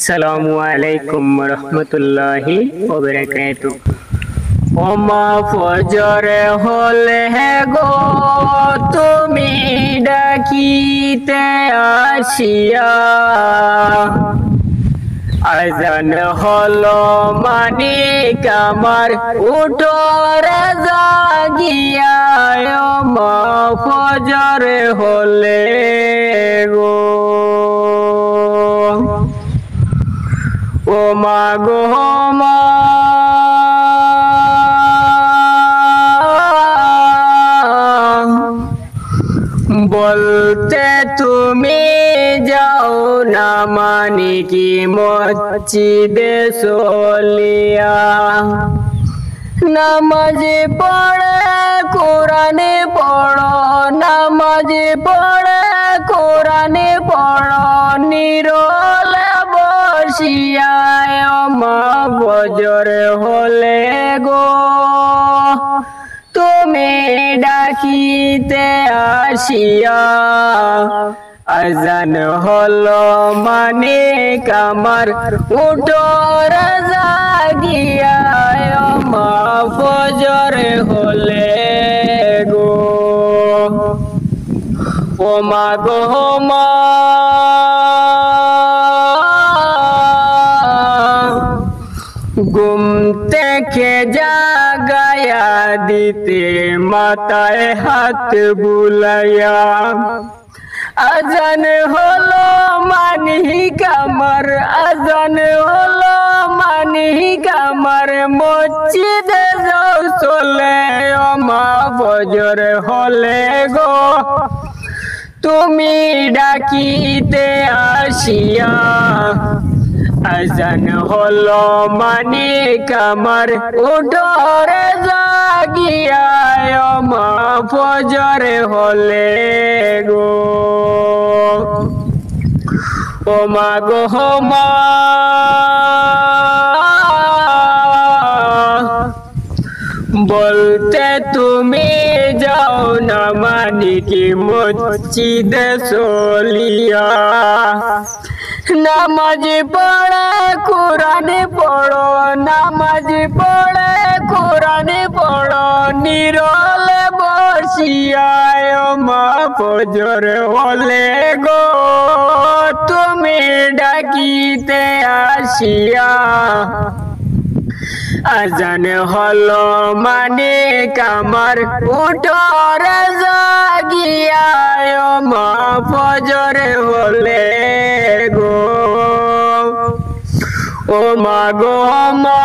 আসসালামু আলাইকুম রহমতুল্লাহি ওয়া বারাকাতুহু। ওমা ফজরে হলে গো তুমি ডাকিতে আসিয়া, আজান হলো মানিক আমার উঠরে জাগিয়া। ওমা ফজরে হলে গো, ও মা গো মা বলতে তুমি যাও না মানিকি মসজিদে চলিয়া, নামাজ পড়ে কোরআনে পড়ো, নামাজ পড়ে কোরআনে পড়ো নিরলে বসিয়া। মা ফজর হলে গো তুমি ডাকিতে আসিয়া, আজান হলো মানিক আমার উঠর জাগিয়া। মা ফজর হলে গো, ও মা গো মা ঘুম থেকে জাগায়া দিতে মাথায় হাত বুলাইয়া, আজান হলো মানিক আমার, আজান হলো মানিক আমার মসজিদে যাও চলে। ও মা ফজর হলে গো তুমি ডাকিতে আসিয়া, আজান হলো মানিক আমার উঠরে জাগিয়া। মা ফজর হলে গো, ও মা গো মা বলতে তুমি যাও না মানিকি মসজিদে চলিয়া, নামাজ পড়ে কোরআনে পড়ো, নামাজ পড়ে কোরআনে পড়ো নিরলে বসিয়া। মা ফজর হলে গো তুমি ডাকিতে আসিয়া, আজান হলো মানিক আমার উঠরে জাগিয়া। মা ফজর হলে গো, ও মা গো মা